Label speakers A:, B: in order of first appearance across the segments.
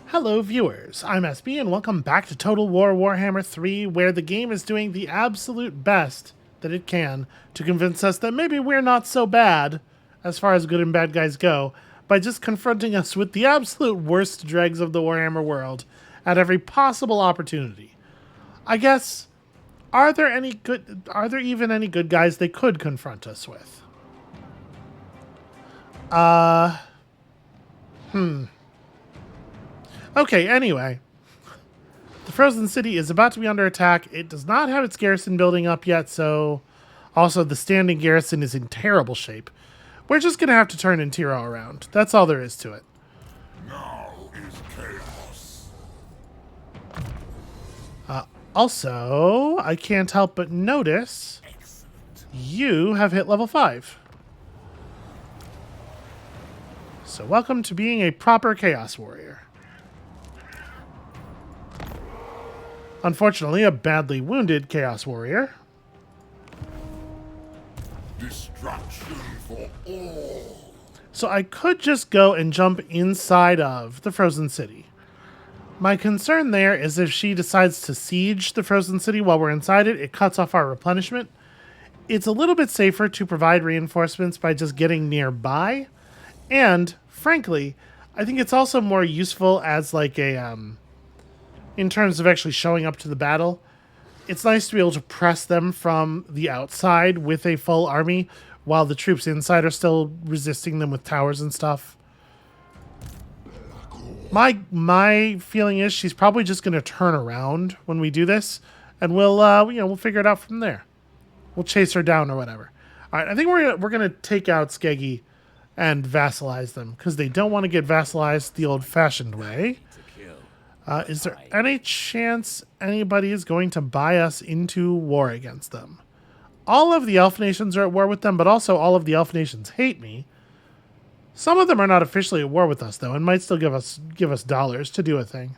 A: Hello viewers, I'm SB and welcome back to Total War Warhammer 3, where the game is doing the absolute best that it can to convince us that maybe we're not so bad, as far as good and bad guys go, by just confronting us with the absolute worst dregs of the Warhammer world at every possible opportunity. I guess, are there even any good guys they could confront us with? Okay, anyway. The Frozen City is about to be under attack. It does not have its garrison building up yet, so... Also, the standing garrison is in terrible shape. We're just going to have to turn Intiro around. That's all there is to it.
B: Now is chaos.
A: Also, I can't help but notice you have hit level 5. So welcome to being a proper Chaos Warrior. Unfortunately, a badly wounded Chaos Warrior.
B: Destruction for all.
A: So I could just go and jump inside of the Frozen City. My concern there is if she decides to siege the Frozen City while we're inside it, it cuts off our replenishment. It's a little bit safer to provide reinforcements by just getting nearby. And, frankly, I think it's also more useful as like a... in terms of actually showing up to the battle. It's nice to be able to press them from the outside with a full army while the troops inside are still resisting them with towers and stuff. My feeling is she's probably just going to turn around when we do this, and we'll figure it out from there. We'll chase her down or whatever. All right, I think we're going to take out Skeggy and vassalize them because they don't want to get vassalized the old-fashioned way. Is there any chance anybody is going to buy us into war against them? All of the elf nations are at war with them, but also all of the elf nations hate me. Some of them are not officially at war with us, though, and might still give us dollars to do a thing.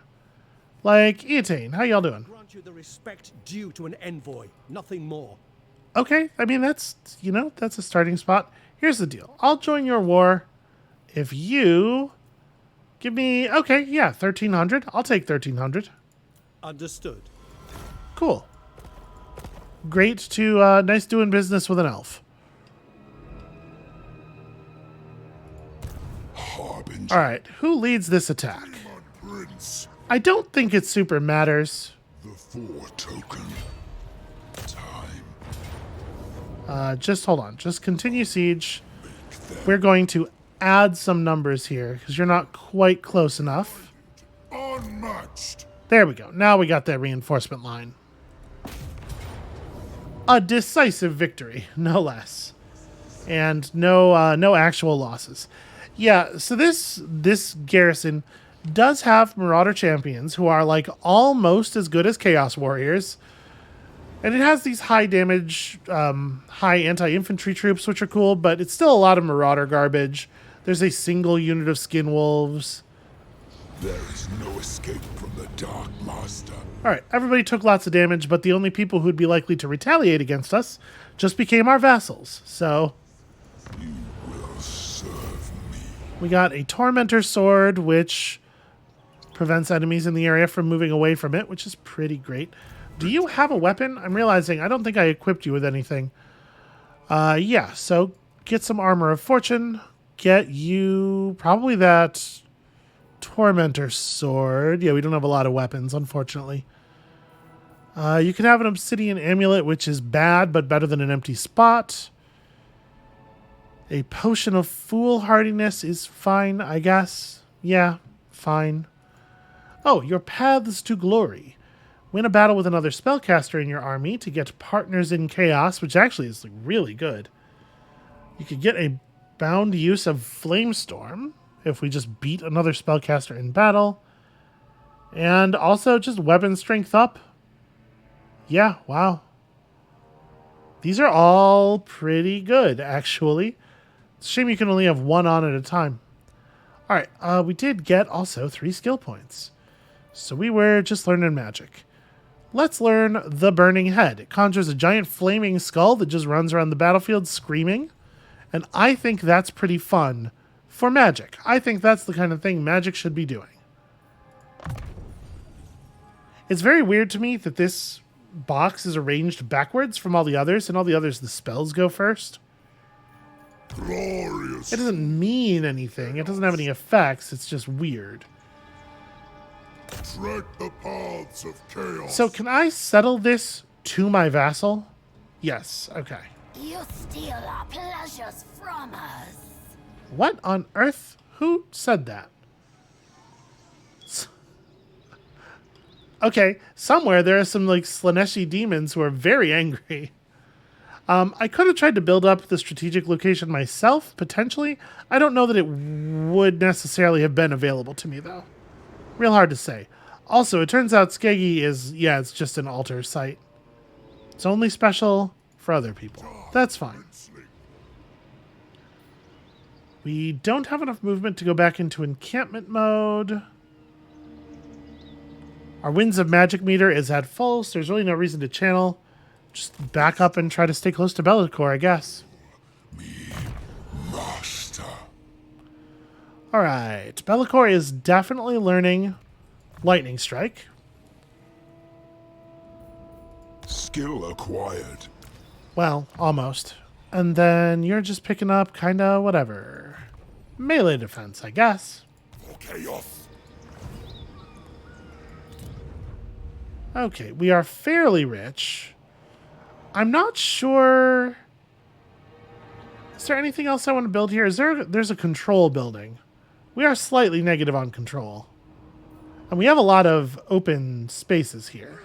A: Like Eatane, how y'all doing?
C: Grant you the respect due to an envoy, nothing more.
A: Okay, I mean, that's a starting spot. Here's the deal. I'll join your war if you... give me... Okay, yeah, 1,300. I'll take 1,300.
C: Understood.
A: Cool. Great to... nice doing business with an elf.
B: Harbinger.
A: Alright, who leads this attack?
B: Prince.
A: I don't think it super matters.
B: The four token. Time.
A: Just hold on. Just continue siege. We're going to add some numbers here because you're not quite close enough.
B: Unmatched.
A: There we go. Now we got that reinforcement line. A decisive victory, no less. And no actual losses. Yeah, so this garrison does have Marauder champions who are like almost as good as Chaos Warriors. And it has these high damage, high anti-infantry troops, which are cool, but it's still a lot of Marauder garbage. There's a single unit of Skin Wolves.
B: There is no escape from the Dark Master.
A: Alright, everybody took lots of damage, but the only people who'd be likely to retaliate against us just became our vassals. So,
B: You will serve me.
A: we got a Tormentor Sword, which prevents enemies in the area from moving away from it, which is pretty great. Do you have a weapon? I'm realizing I don't think I equipped you with anything. Yeah, so get some Armor of Fortune. Get you probably that Tormentor Sword. Yeah, we don't have a lot of weapons, unfortunately. You can have an Obsidian Amulet, which is bad, but better than an empty spot. A Potion of Foolhardiness is fine, I guess. Yeah, fine. Oh, your Paths to Glory. Win a battle with another spellcaster in your army to get Partners in Chaos, which actually is really good. You could get a bound use of Flamestorm if we just beat another spellcaster in battle. And also just weapon strength up. Yeah, wow. These are all pretty good, actually. It's a shame you can only have one on at a time. Alright, we did get also 3 skill points. So we were just learning magic. Let's learn the Burning Head. It conjures a giant flaming skull that just runs around the battlefield screaming. And I think that's pretty fun for magic. I think that's the kind of thing magic should be doing. It's very weird to me that this box is arranged backwards from all the others, and all the others, the spells go first.
B: Glorious.
A: It doesn't mean anything. It doesn't have any effects. It's just weird.
B: Tread the paths of chaos.
A: So can I settle this to my vassal? Yes. Okay.
D: You steal our pleasures from us.
A: What on earth? Who said that? Okay, somewhere there are some like Slaneshi demons who are very angry. I could have tried to build up the strategic location myself, potentially. I don't know that it would necessarily have been available to me, though. Real hard to say. Also, it turns out Skeggy is, yeah, it's just an altar site. It's only special for other people. That's fine. We don't have enough movement to go back into encampment mode. Our Winds of Magic meter is at full, so there's really no reason to channel. Just back up and try to stay close to Be'lakor, I guess.
B: Master.
A: All right. Be'lakor is definitely learning Lightning Strike.
B: Skill acquired.
A: Well, almost. And then you're just picking up kind of whatever. Melee defense, I guess.
B: For chaos.
A: Okay, we are fairly rich. I'm not sure. Is there anything else I want to build here? There's a control building. We are slightly negative on control. And we have a lot of open spaces here.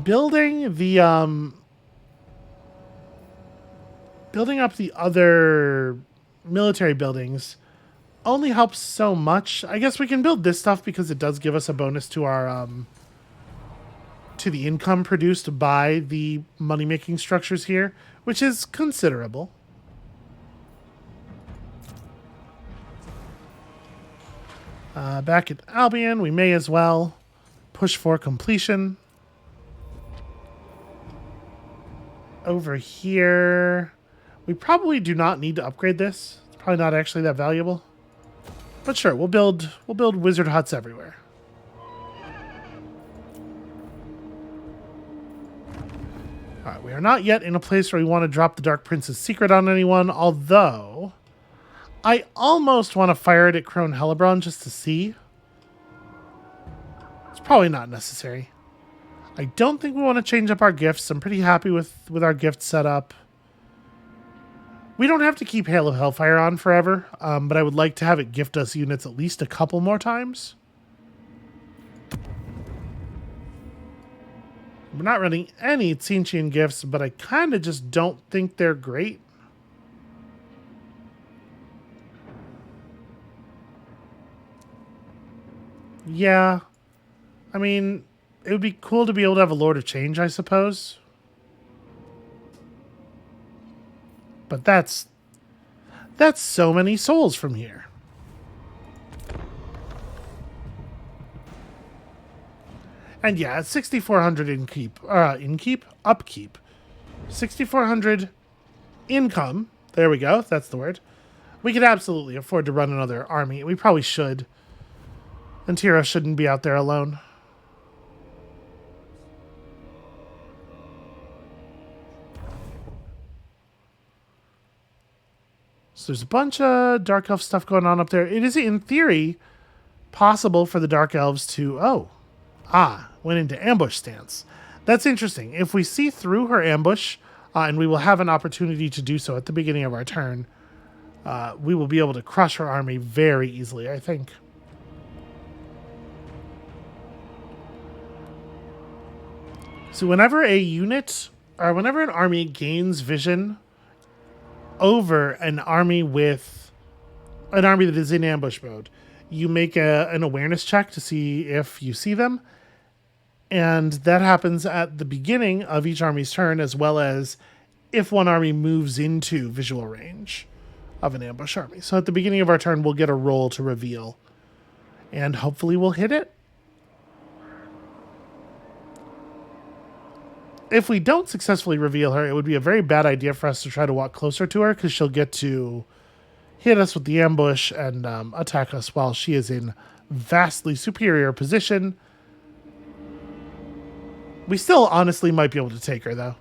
A: Building the building up the other military buildings only helps so much. I guess we can build this stuff because it does give us a bonus to our to the income produced by the money-making structures here, which is considerable. Back at Albion, we may as well push for completion. Over here, we probably do not need to upgrade this. It's probably not actually that valuable. But sure, we'll build wizard huts everywhere. Alright, we are not yet in a place where we want to drop the Dark Prince's secret on anyone, although I almost want to fire it at Crone Hellebron just to see. It's probably not necessary. I don't think we want to change up our gifts. I'm pretty happy with our gift setup. We don't have to keep Hail of Hellfire on forever, but I would like to have it gift us units at least a couple more times. We're not running any Tsinchian gifts, but I kind of just don't think they're great. Yeah. I mean, it would be cool to be able to have a Lord of Change, I suppose. But that's so many souls from here. And yeah, it's 6,400 upkeep. 6,400 income. There we go. That's the word. We could absolutely afford to run another army. We probably should. And Tira shouldn't be out there alone. So there's a bunch of Dark Elf stuff going on up there. It is, in theory, possible for the Dark Elves to... went into ambush stance. That's interesting. If we see through her ambush, and we will have an opportunity to do so at the beginning of our turn, we will be able to crush her army very easily, I think. So whenever a unit, or whenever an army gains vision over an army that is in ambush mode, you make an awareness check to see if you see them. And that happens at the beginning of each army's turn, as well as if one army moves into visual range of an ambush army. So at the beginning of our turn, we'll get a roll to reveal. And hopefully we'll hit it. If we don't successfully reveal her, it would be a very bad idea for us to try to walk closer to her, because she'll get to hit us with the ambush and attack us while she is in vastly superior position. We still honestly might be able to take her, though.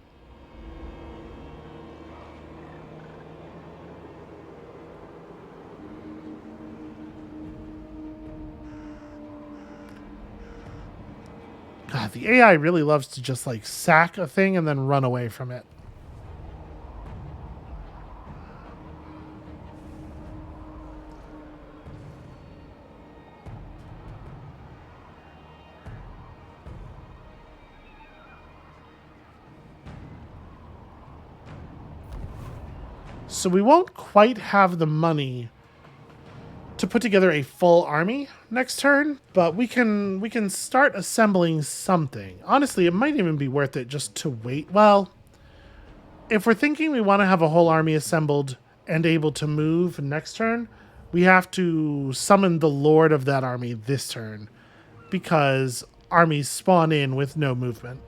A: God, the AI really loves to just, like, sack a thing and then run away from it. So we won't quite have the money to put together a full army next turn, but we can start assembling something. Honestly, it might even be worth it just to wait. Well, if we're thinking we want to have a whole army assembled and able to move next turn, we have to summon the lord of that army this turn, because armies spawn in with no movement.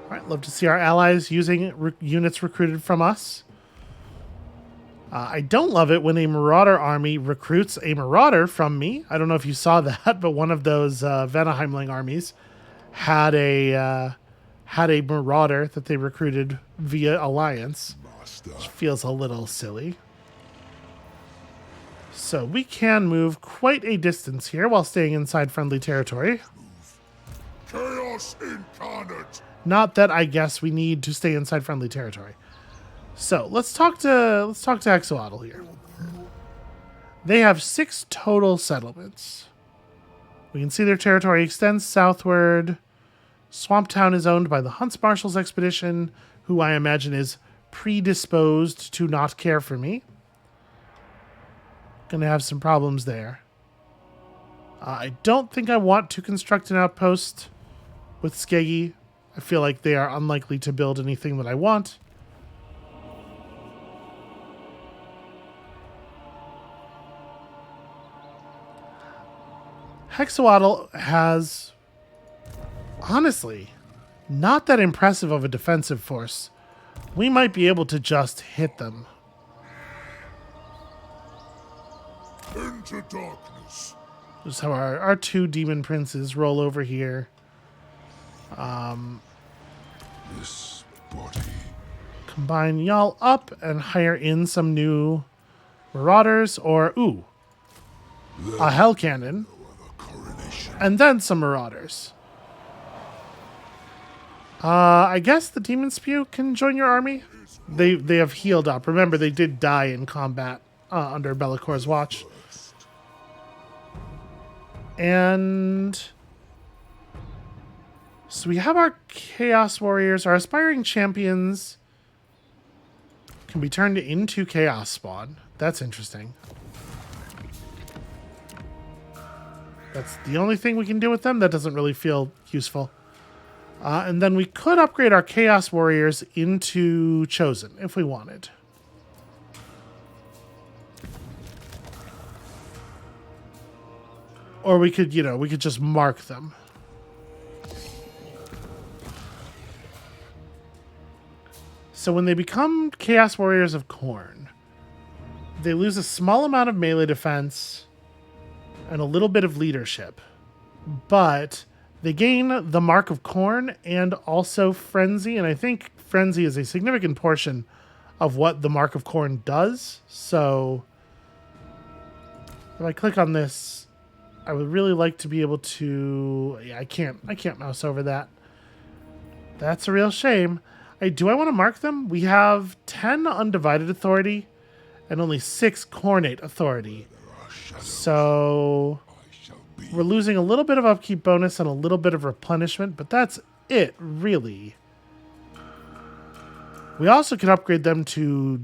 A: All right, love to see our allies using units recruited from us. I don't love it when a Marauder army recruits a Marauder from me. I don't know if you saw that, but one of those Vanaheimling armies had a Marauder that they recruited via alliance, which feels a little silly. So we can move quite a distance here while staying inside friendly territory.
B: Chaos incarnate.
A: Not that I guess we need to stay inside friendly territory. So let's talk to Exoatl here. They have 6 total settlements. We can see their territory extends southward. Swamp Town is owned by the Hunts Marshal's expedition, who I imagine is predisposed to not care for me. Gonna have some problems there. I don't think I want to construct an outpost with Skeggy. I feel like they are unlikely to build anything that I want. Hexoatl has, honestly, not that impressive of a defensive force. We might be able to just hit them.
B: Into darkness.
A: Just how our 2 demon princes roll over here.
B: This body.
A: Combine y'all up and hire in some new marauders, or a hell cannon, and then some marauders. I guess the demon spew can join your army. They have healed up. Remember, they did die in combat under Bellacor's watch. And so we have our Chaos Warriors. Our aspiring champions can be turned into Chaos Spawn. That's interesting. That's the only thing we can do with them. That doesn't really feel useful. And then we could upgrade our Chaos Warriors into Chosen if we wanted. Or we could, we could just mark them. So when they become Chaos Warriors of Khorne, they lose a small amount of melee defense and a little bit of leadership. But they gain the Mark of Khorne and also Frenzy, and I think Frenzy is a significant portion of what the Mark of Khorne does. So if I click on this, I would really like to be able to... Yeah, I can't mouse over that. That's a real shame. Do I want to mark them? We have 10 Undivided Authority and only 6 Coronate Authority. So we're losing a little bit of upkeep bonus and a little bit of replenishment, but that's it, really. We also can upgrade them to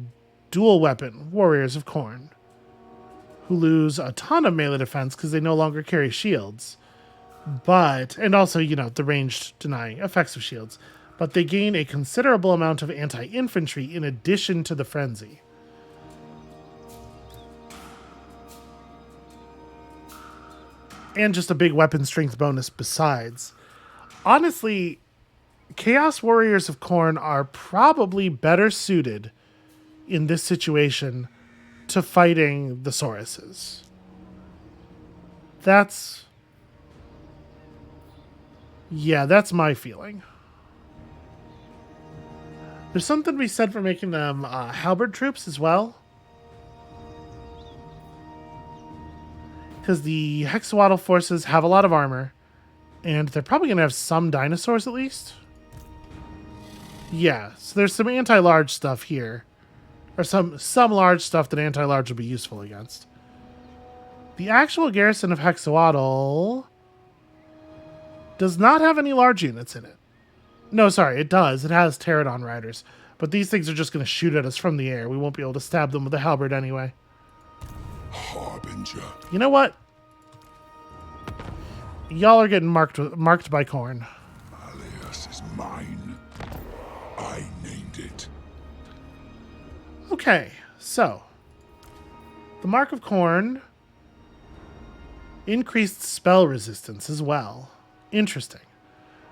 A: Dual Weapon Warriors of Khorne, who lose a ton of melee defense because they no longer carry shields. And also, the ranged denying effects of shields. But they gain a considerable amount of anti-infantry in addition to the Frenzy. And just a big weapon strength bonus besides. Honestly, Chaos Warriors of Khorne are probably better suited in this situation to fighting the Sauruses. That's my feeling. There's something to be said for making them halberd troops as well. Because the Hexawaddle forces have a lot of armor. And they're probably going to have some dinosaurs at least. Yeah, so there's some anti-large stuff here. Or some large stuff that anti-large will be useful against. The actual garrison of Hexawaddle does not have any large units in it. No, sorry, it does. It has pterodon riders. But these things are just going to shoot at us from the air. We won't be able to stab them with a halberd anyway.
B: Harbinger.
A: You know what? Y'all are getting marked by corn.
B: Malleus is mine. I named it.
A: Okay, so the Mark of Corn increased spell resistance as well. Interesting.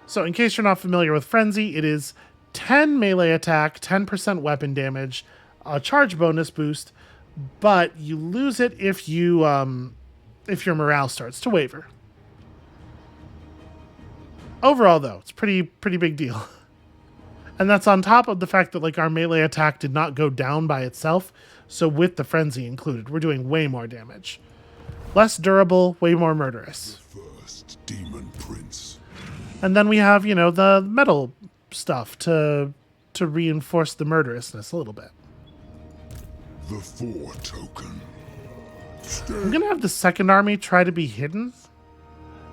A: So in case you're not familiar with Frenzy, it is 10 melee attack, 10% weapon damage, a charge bonus boost, but you lose it if your morale starts to waver. Overall, though, it's pretty big deal. And that's on top of the fact that like our melee attack did not go down by itself. So with the Frenzy included, we're doing way more damage. Less durable, way more murderous.
B: First demon prince.
A: And then we have, the metal stuff to reinforce the murderousness a little bit.
B: The 4 token.
A: I'm going to have the second army try to be hidden.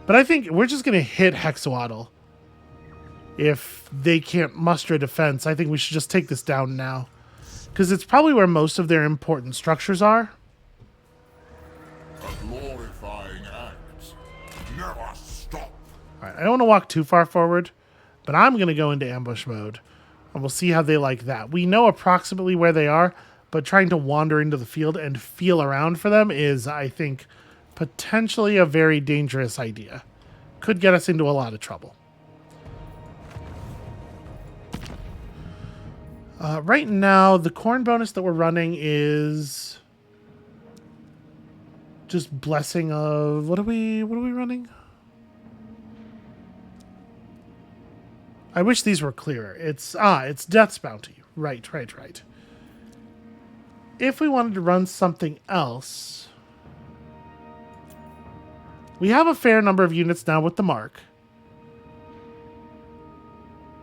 A: But I think we're just going to hit Hexawaddle. If they can't muster a defense, I think we should just take this down now. Because it's probably where most of their important structures are.
B: A glorifying act. Never stop.
A: Alright, I don't want to walk too far forward, but I'm going to go into ambush mode. And we'll see how they like that. We know approximately where they are, but trying to wander into the field and feel around for them is, I think, potentially a very dangerous idea. Could get us into a lot of trouble. Right now, the corn bonus that we're running is just blessing of what are we running? I wish these were clearer. It's Death's Bounty. Right. If we wanted to run something else, we have a fair number of units now with the mark.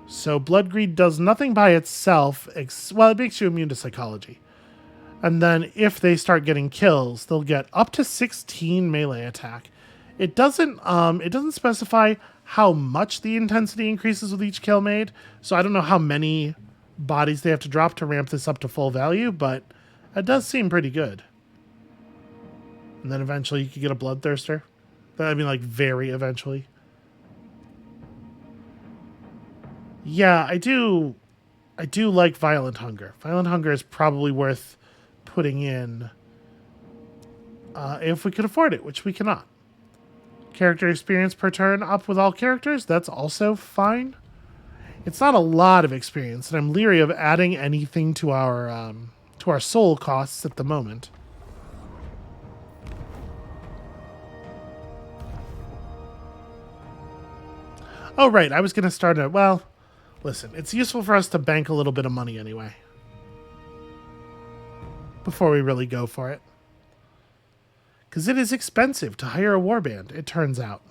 A: So Blood Greed does nothing by itself. Well, it makes you immune to psychology. And then if they start getting kills, they'll get up to 16 melee attack. It doesn't specify how much the intensity increases with each kill made. So I don't know how many bodies they have to drop to ramp this up to full value, but it does seem pretty good. And then eventually you could get a Bloodthirster. I mean, like, very eventually. Yeah, I do like Violent Hunger. Violent Hunger is probably worth putting in if we could afford it, which we cannot. Character experience per turn up with all characters, that's also fine. It's not a lot of experience, and I'm leery of adding anything to our soul costs at the moment. Oh, right, I was going to start a... Well, listen, it's useful for us to bank a little bit of money anyway. Before we really go for it. Because it is expensive to hire a warband, it turns out.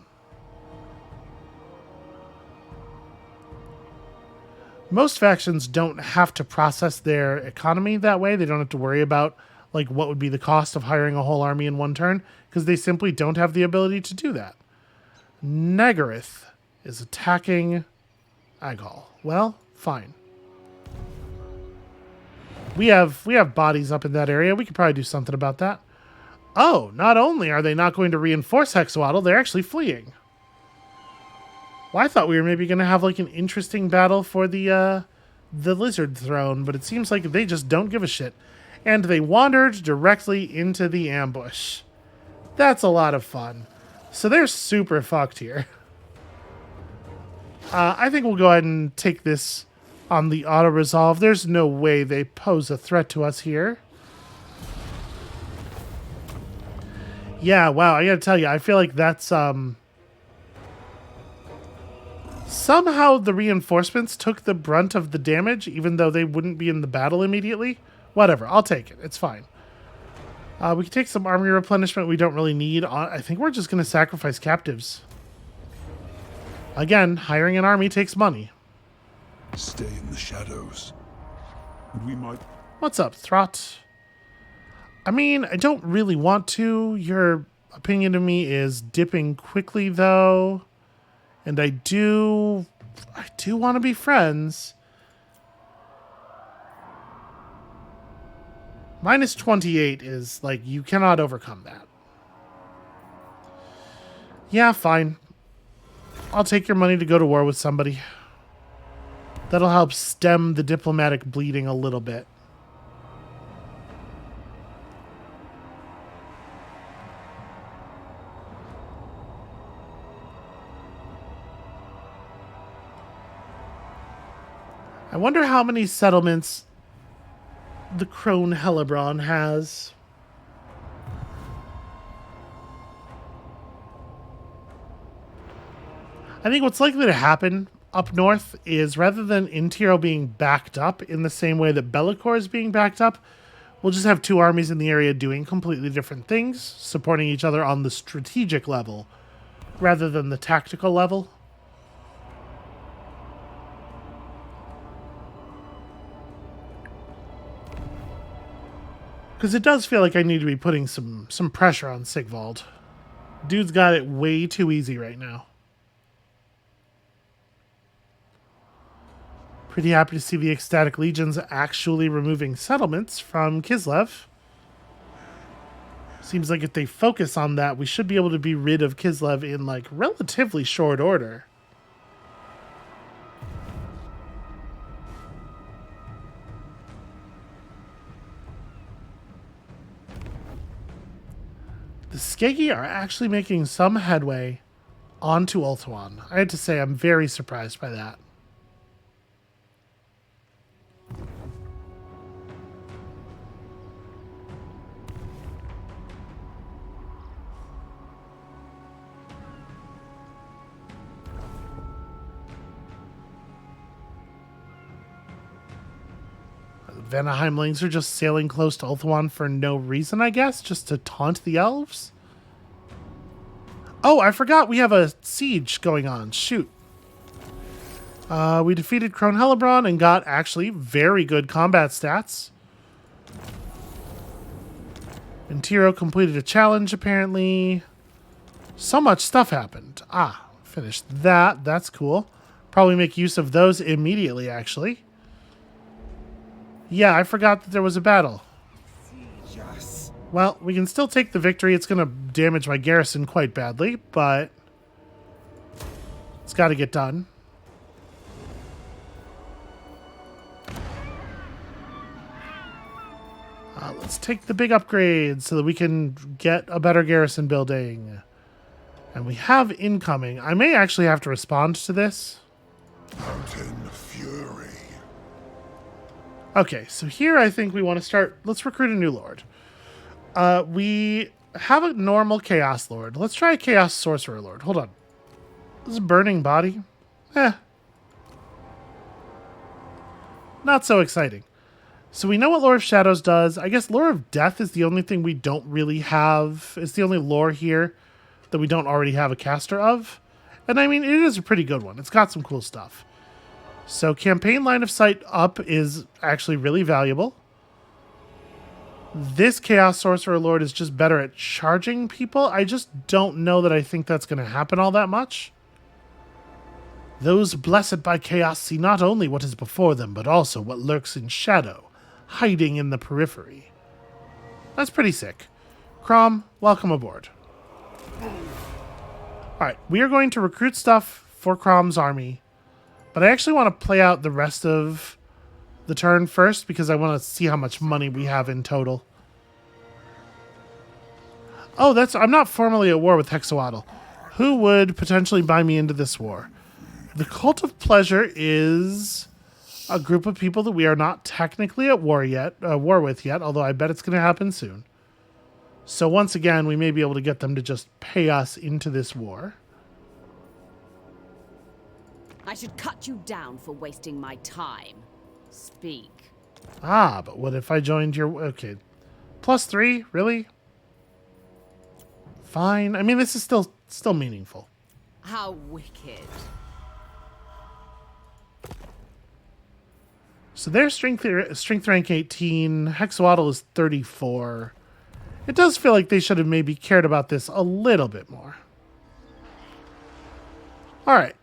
A: Most factions don't have to process their economy that way. They don't have to worry about like what would be the cost of hiring a whole army in one turn, because they simply don't have the ability to do that. Naggareth is attacking Aghal. Well, fine. We have bodies up in that area. We could probably do something about that. Oh, not only are they not going to reinforce Hexawaddle, they're actually fleeing. Well, I thought we were maybe going to have like an interesting battle for the Lizard Throne, but it seems like they just don't give a shit. And they wandered directly into the ambush. That's a lot of fun. So they're super fucked here. I think we'll go ahead and take this on the auto-resolve. There's no way they pose a threat to us here. Yeah, wow, I gotta tell you, I feel like that's, somehow the reinforcements took the brunt of the damage, even though they wouldn't be in the battle immediately. Whatever, I'll take it. It's fine. We can take some army replenishment we don't really need. I think we're just going to sacrifice captives. Again, hiring an army takes money.
B: Stay in the shadows. And we might...
A: What's up, Throt? I mean, I don't really want to. Your opinion of me is dipping quickly, though. And I do want to be friends. Minus 28 is, like, you cannot overcome that. Yeah, fine. I'll take your money to go to war with somebody. That'll help stem the diplomatic bleeding a little bit. I wonder how many settlements the Crone Hellebron has. I think what's likely to happen up north is rather than Intero being backed up in the same way that Bellicor is being backed up, we'll just have two armies in the area doing completely different things, supporting each other on the strategic level rather than the tactical level. Because it does feel like I need to be putting some pressure on Sigvald. Dude's got it way too easy right now. Pretty happy to see the Ecstatic Legions actually removing settlements from Kislev. Seems like if they focus on that, we should be able to be rid of Kislev in, like, relatively short order. The Skegi are actually making some headway onto Ulthuan. I had to say I'm very surprised by that. The Vanaheimlings are just sailing close to Ulthuan for no reason, I guess, just to taunt the elves. Oh, I forgot we have a siege going on. Shoot. We defeated Crone Hellebron and got actually very good combat stats. Intero completed a challenge, apparently. So much stuff happened. Ah, finished that. That's cool. Probably make use of those immediately, actually. Yeah, I forgot that there was a battle. Well, we can still take the victory. It's going to damage my garrison quite badly, but it's got to get done. Let's take the big upgrades so that we can get a better garrison building. And we have incoming. I may actually have to respond to this.
B: Mountain Fury.
A: Okay, so here I think we want to start. Let's recruit a new lord. We have a normal Chaos Lord. Let's try a Chaos Sorcerer Lord. Hold on. This is a Burning Body. Not so exciting. So we know what Lore of Shadows does. I guess Lore of Death is the only thing we don't really have. It's the only lore here that we don't already have a caster of. And I mean, it is a pretty good one. It's got some cool stuff. So campaign line of sight up is actually really valuable. This Chaos Sorcerer Lord is just better at charging people. I just don't know that I think that's going to happen all that much. Those blessed by chaos see not only what is before them, but also what lurks in shadow, hiding in the periphery. That's pretty sick. Crom, welcome aboard. Alright, we are going to recruit stuff for Crom's army, but I actually want to play out the rest of the turn first because I want to see how much money we have in total. Oh, I'm not formally at war with Hexawaddle. Who would potentially buy me into this war? The Cult of Pleasure is a group of people that we are not technically at war with yet, although I bet it's going to happen soon. So once again, we may be able to get them to just pay us into this war.
E: I should cut you down for wasting my time. Speak.
A: Ah, but what if I joined your... Okay. +3? Really? Fine. I mean, this is still meaningful.
E: How wicked.
A: So their strength rank 18. Hexawaddle is 34. It does feel like they should have maybe cared about this a little bit more. All right.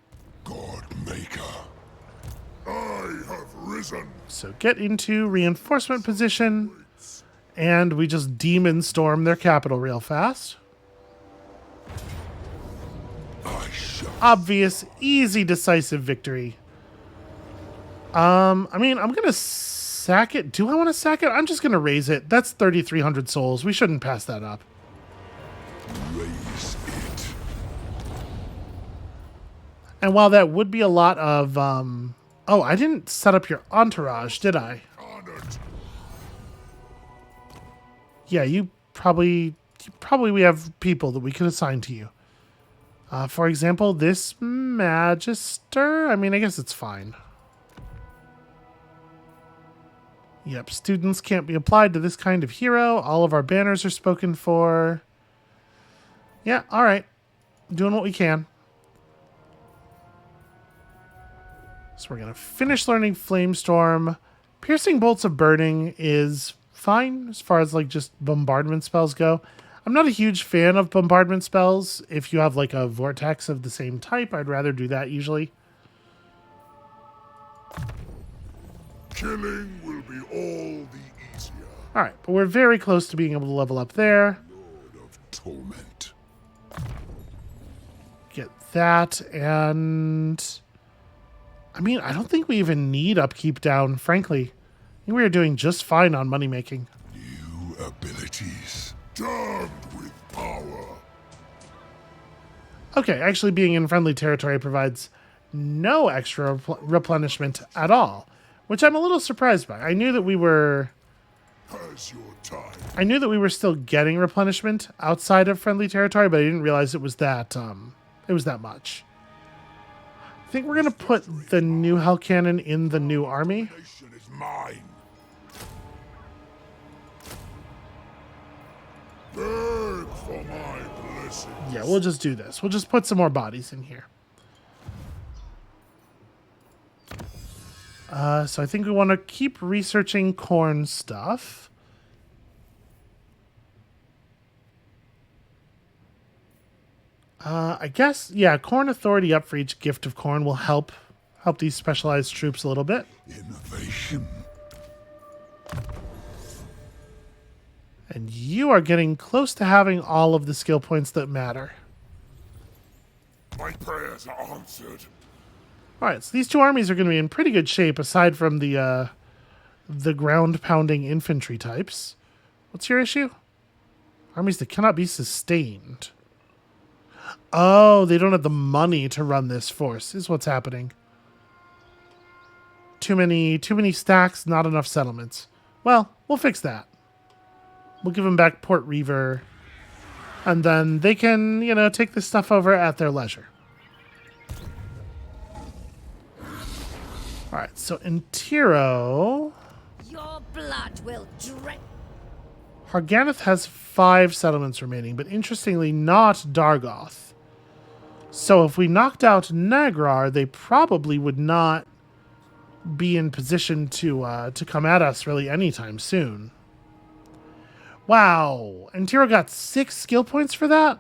B: God Maker, I have risen.
A: So get into reinforcement position, and we just demon storm their capital real fast.
B: I shall.
A: Obvious, easy, decisive victory. I mean, I'm gonna sack it. Do I want to sack it? I'm just gonna raise it. That's 3,300 souls. We shouldn't pass that up.
B: Raise it.
A: And while that would be a lot of, oh, I didn't set up your entourage, did I?
B: Honored.
A: Yeah, you probably we have people that we could assign to you. For example, this Magister. I mean, I guess it's fine. Yep, students can't be applied to this kind of hero. All of our banners are spoken for. Yeah, all right. Doing what we can. So we're going to finish learning Flamestorm. Piercing Bolts of Burning is fine as far as like just bombardment spells go. I'm not a huge fan of bombardment spells. If you have like a vortex of the same type, I'd rather do that usually.
B: Killing will be all the easier.
A: All right, but we're very close to being able to level up there.
B: Lord of Torment.
A: Get that, and I mean, I don't think we even need upkeep down, frankly. I think we are doing just fine on money making.
B: New abilities. Damned with power.
A: Okay, actually being in friendly territory provides no extra replenishment at all, which I'm a little surprised by. I knew that we were
B: Has your time.
A: I knew that we were still getting replenishment outside of friendly territory, but I didn't realize it was that much. I think we're gonna put the new Hell Cannon in the new army.
B: Nation is mine. Beg for my blessing.
A: Yeah, we'll just do this. We'll just put some more bodies in here. So I think we want to keep researching corn stuff. I guess, yeah, Corn Authority up for each gift of corn will help these specialized troops a little bit.
B: Innovation.
A: And you are getting close to having all of the skill points that matter.
B: My prayers are answered.
A: All right, so these two armies are going to be in pretty good shape, aside from the ground-pounding infantry types. What's your issue? Armies that cannot be sustained. Oh, they don't have the money to run this force, is what's happening. Too many stacks, not enough settlements. Well, we'll fix that. We'll give them back Port Reaver, and then they can, take this stuff over at their leisure. All right, so in Tiro,
D: Your blood will drip.
A: Harganeth has 5 settlements remaining, but interestingly not Dargoth. So if we knocked out Nagrar, they probably would not be in position to come at us really anytime soon. Wow, and Tiro got 6 skill points for that?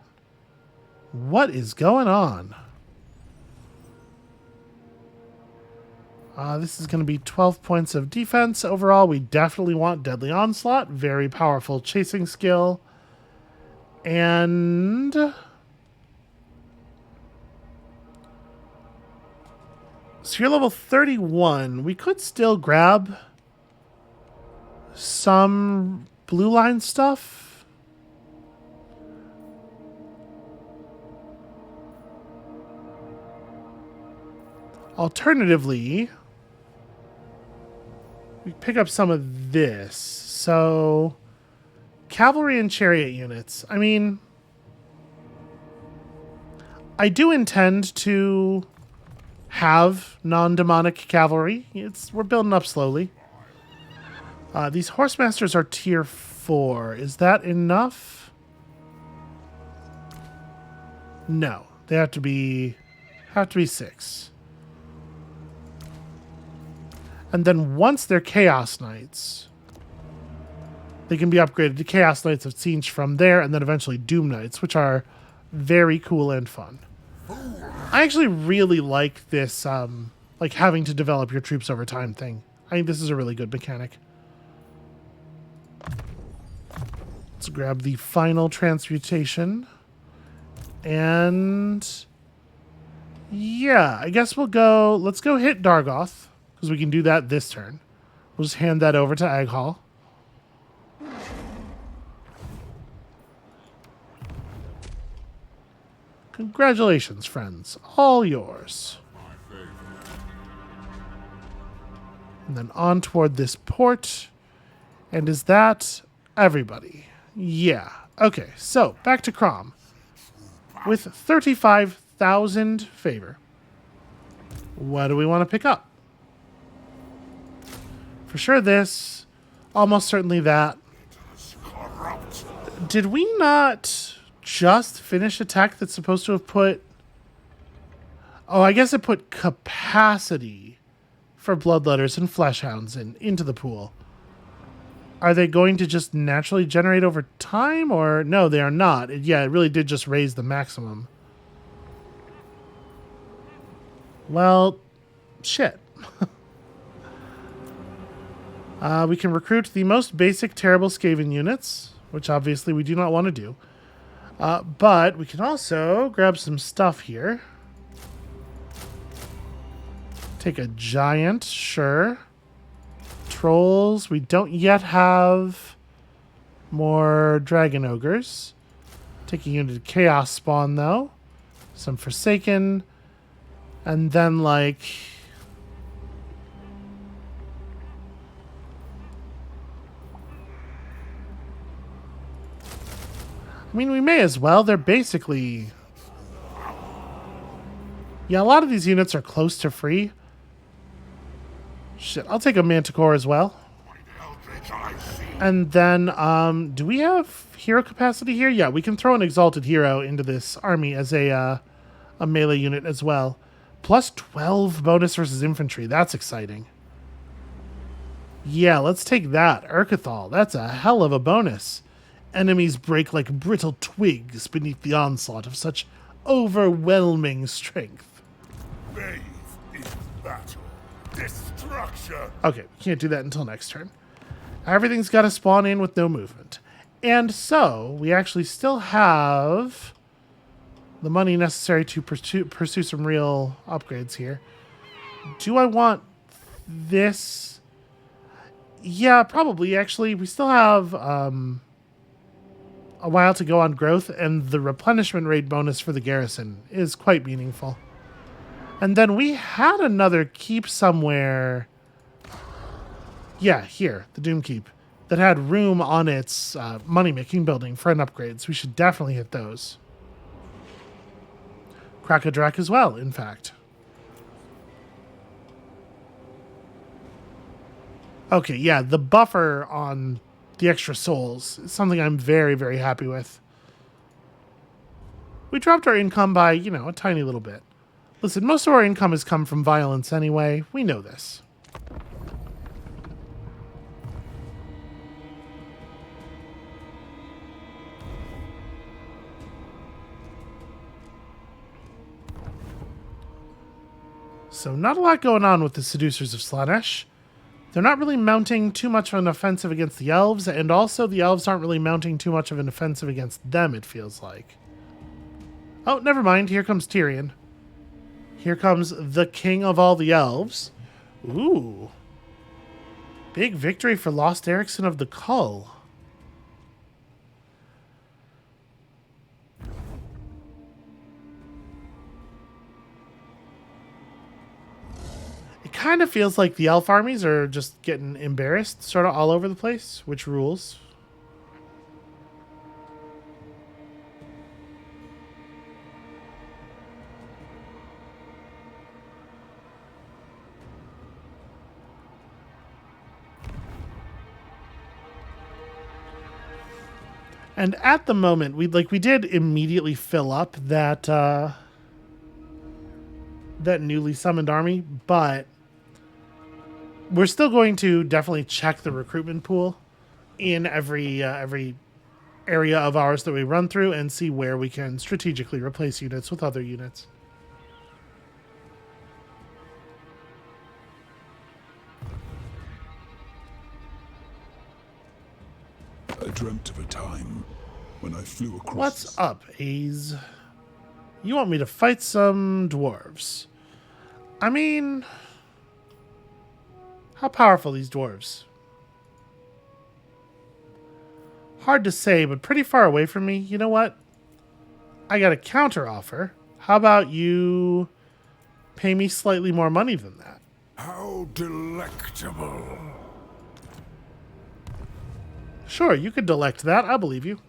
A: What is going on? This is going to be 12 points of defense. Overall, we definitely want Deadly Onslaught. Very powerful chasing skill. And so you're level 31. We could still grab some blue line stuff. Alternatively, we pick up some of this. So cavalry and chariot units. I mean, I do intend to have non-demonic cavalry. We're building up slowly. These horsemasters are tier 4. Is that enough? No, they have to be 6. And then once they're Chaos Knights, they can be upgraded to Chaos Knights of Siege from there, and then eventually Doom Knights, which are very cool and fun. I actually really like this, like having to develop your troops over time thing. I think this is a really good mechanic. Let's grab the final transmutation. And yeah, I guess let's go hit Dargoth, because we can do that this turn. We'll just hand that over to Aghal. Congratulations, friends. All yours. And then on toward this port. And is that everybody? Yeah. Okay, so back to Crom. With 35,000 favor. What do we want to pick up? For sure this. Almost certainly that. Did we not just finish a tech that's supposed to have put... Oh, I guess it put capacity for bloodletters and fleshhounds into the pool. Are they going to just naturally generate over time, or no, they are not? It really did just raise the maximum. Well, shit. We can recruit the most basic terrible Skaven units, which obviously we do not want to do. But we can also grab some stuff here. Take a giant, sure. Trolls. We don't yet have more dragon ogres. Take a unit of chaos spawn, though. Some Forsaken. And then, like... I mean, we may as well. They're basically... Yeah, a lot of these units are close to free. Shit, I'll take a Manticore as well. And then, do we have hero capacity here? Yeah, we can throw an Exalted Hero into this army as a melee unit as well. Plus 12 bonus versus infantry. That's exciting. Yeah, let's take that. Urkathal. That's a hell of a bonus. Enemies break like brittle twigs beneath the onslaught of such overwhelming strength.
B: Bathe in battle. Destruction.
A: Okay, we can't do that until next turn. Everything's got to spawn in with no movement. And so, we actually still have the money necessary to pursue some real upgrades here. Do I want this? Yeah, probably, actually. We still have a while to go on growth, and the replenishment rate bonus for the garrison is quite meaningful. And then we had another keep somewhere. Yeah, here, the Doom Keep, that had room on its money-making building for an upgrade, so we should definitely hit those. Krakadrak as well, in fact. Okay, yeah, the buffer on the extra souls is something I'm very, very happy with. We dropped our income by, a tiny little bit. Listen, most of our income has come from violence anyway. We know this. So not a lot going on with the Seducers of Slaanesh. They're not really mounting too much of an offensive against the elves, and also the elves aren't really mounting too much of an offensive against them, it feels like. Oh, never mind. Here comes Tyrion. Here comes the king of all the elves. Ooh. Big victory for Lost Ericsson of the Cull. It kind of feels like the elf armies are just getting embarrassed sort of all over the place, which rules. And at the moment, we did immediately fill up that that newly summoned army, but we're still going to definitely check the recruitment pool in every area of ours that we run through and see where we can strategically replace units with other units.
B: I dreamt of a time when I flew across.
A: What's up, Aze? You want me to fight some dwarves? I mean, how powerful are these dwarves? Hard to say, but pretty far away from me. You know what? I got a counter offer. How about you pay me slightly more money than that?
B: How delectable.
A: Sure, you could delect that. I believe you.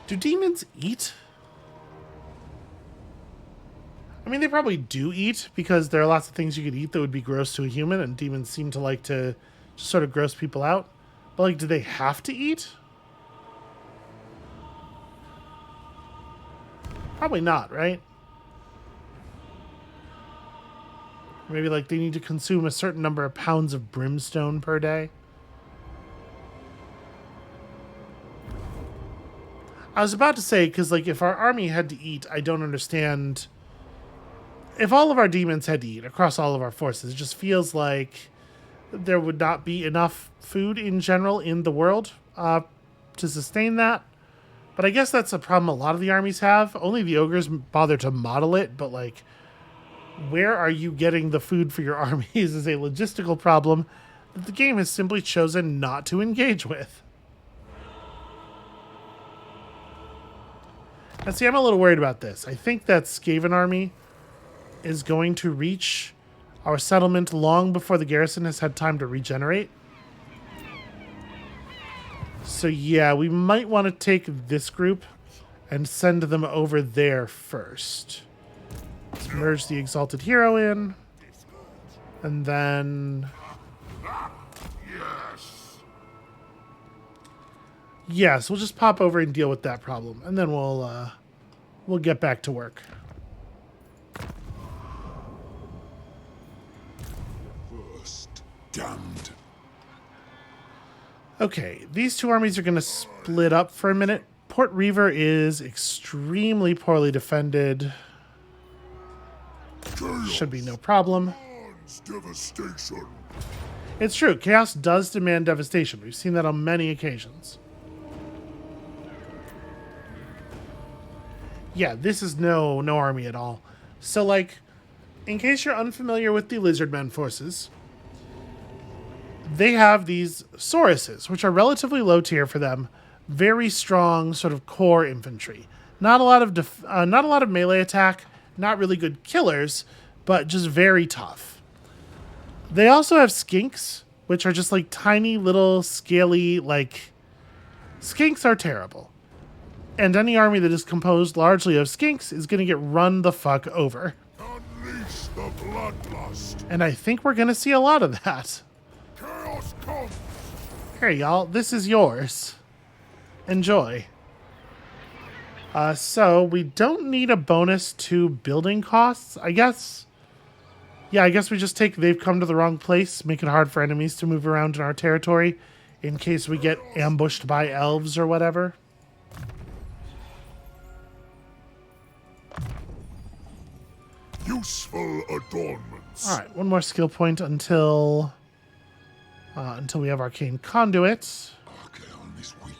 A: Do demons eat? I mean, they probably do eat, because there are lots of things you could eat that would be gross to a human, and demons seem to like to just sort of gross people out. But, like, do they have to eat? Probably not, right? Maybe, like, they need to consume a certain number of pounds of brimstone per day. I was about to say, because, like, if our army had to eat, I don't understand. If all of our demons had to eat across all of our forces, it just feels like there would not be enough food in general in the world to sustain that. But I guess that's a problem a lot of the armies have. Only the ogres bother to model it, but, like, where are you getting the food for your armies is a logistical problem that the game has simply chosen not to engage with. Now, see, I'm a little worried about this. I think that Skaven army is going to reach our settlement long before the garrison has had time to regenerate. So yeah, we might want to take this group and send them over there first. Let's merge the Exalted Hero in. And then... Yes, we'll just pop over and deal with that problem. And then we'll get back to work.
B: First, damned.
A: Okay, these two armies are going to split up for a minute. Port Reaver is extremely poorly defended. Should be no problem.
B: Devastation.
A: It's true, chaos does demand devastation. We've seen that on many occasions. Yeah, this is no army at all. So, like, in case you're unfamiliar with the Lizardmen forces, they have these Sauruses, which are relatively low tier for them. Very strong sort of core infantry. Not a lot of melee attack. Not really good killers, but just very tough. They also have skinks, which are just like tiny little scaly, like... Skinks are terrible. And any army that is composed largely of skinks is going to get run the fuck over.
B: Unleash the bloodlust.
A: And I think we're going to see a lot of that.
B: Chaos comes.
A: Here, y'all. This is yours. Enjoy. So, we don't need a bonus to building costs, I guess. Yeah, I guess we just take they've come to the wrong place, make it hard for enemies to move around in our territory in case we get ambushed by elves or whatever.
B: Useful adornments.
A: All right, one more skill point until we have Arcane Conduit.
B: Archaon is weak.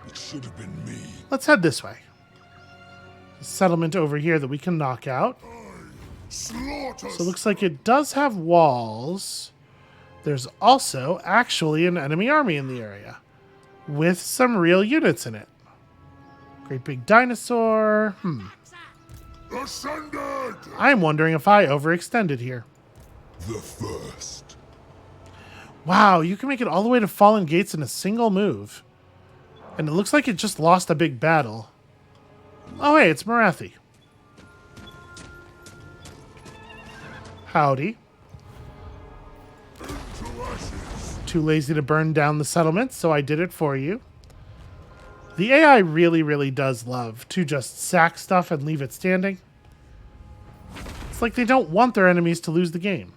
B: It should have been me.
A: Let's head this way. A settlement over here that we can knock out.
B: Slaughter.
A: So it looks like it does have walls. There's also actually an enemy army in the area with some real units in it. Great big dinosaur.
B: Ascended.
A: I'm wondering if I overextended here.
B: The first.
A: Wow, you can make it all the way to Fallen Gates in a single move. And it looks like it just lost a big battle. Oh, hey, it's Marathi. Howdy. Too lazy to burn down the settlement, so I did it for you. The AI really, really does love to just sack stuff and leave it standing. It's like they don't want their enemies to lose the game.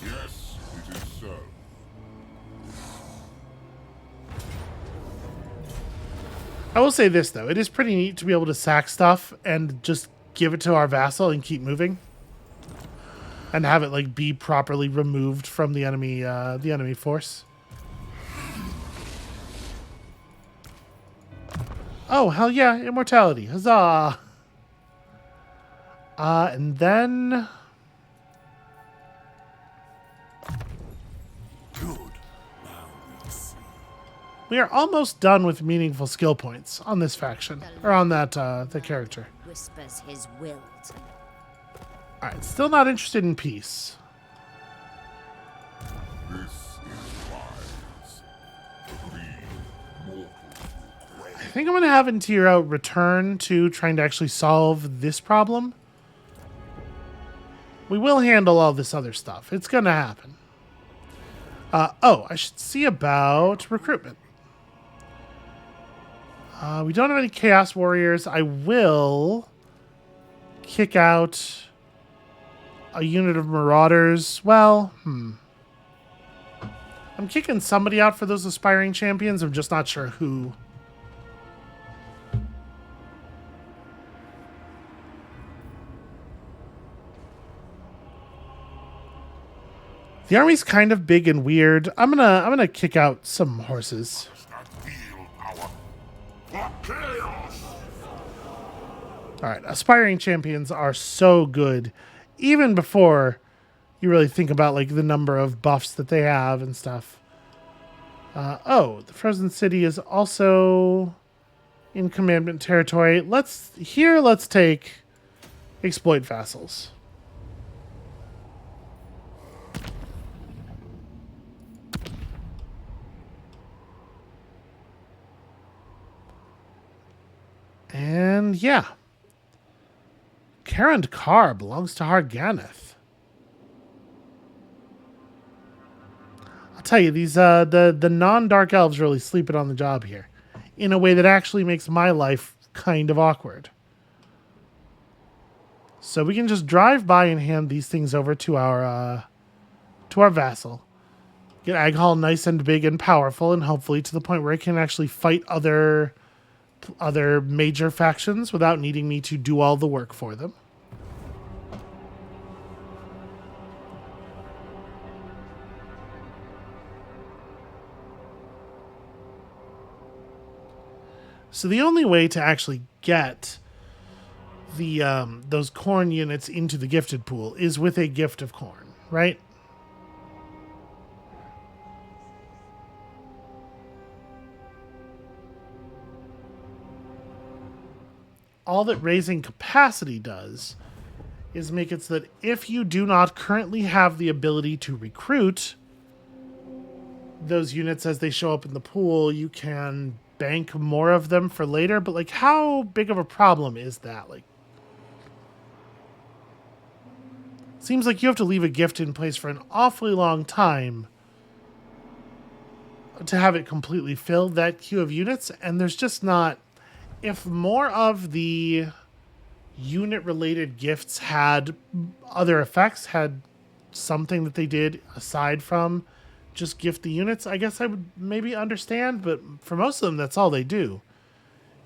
B: Yes, it is so.
A: I will say this, though. It is pretty neat to be able to sack stuff and just give it to our vassal and keep moving. And have it, like, be properly removed from the enemy force. Oh, hell yeah, immortality. Huzzah! And then...
B: Good.
A: We are almost done with meaningful skill points on this faction. Or on that, the character.
E: Whispers his will to me.
A: Alright, still not interested in peace.
B: This is wise. Three mortals will
A: I think I'm going to have Intiro return to trying to actually solve this problem. We will handle all this other stuff. It's going to happen. Oh, I should see about recruitment. We don't have any Chaos Warriors. I will kick out a unit of Marauders. Well, I'm kicking somebody out for those aspiring champions. I'm just not sure who. The army's kind of big and weird. I'm gonna kick out some horses.
B: not feel power. For chaos!
A: Alright, aspiring champions are so good. Even before you really think about like the number of buffs that they have and stuff. Oh, the Frozen City is also in commandment territory. Let's take exploit vassals. And yeah. Karen Carr belongs to Harganeth. I'll tell you, these the non-dark elves really sleeping on the job here. In a way that actually makes my life kind of awkward. So we can just drive by and hand these things over to our vassal. Get Ag Hall nice and big and powerful, and hopefully to the point where it can actually fight other major factions without needing me to do all the work for them. So the only way to actually get the those corn units into the gifted pool is with a gift of corn, right? All that raising capacity does is make it so that if you do not currently have the ability to recruit those units as they show up in the pool, you can bank more of them for later. But like, how big of a problem is that? Like, seems like you have to leave a gift in place for an awfully long time to have it completely filled, that queue of units, and there's just not... If more of the unit-related gifts had other effects, had something that they did aside from just gift the units, I guess I would maybe understand, but for most of them, that's all they do.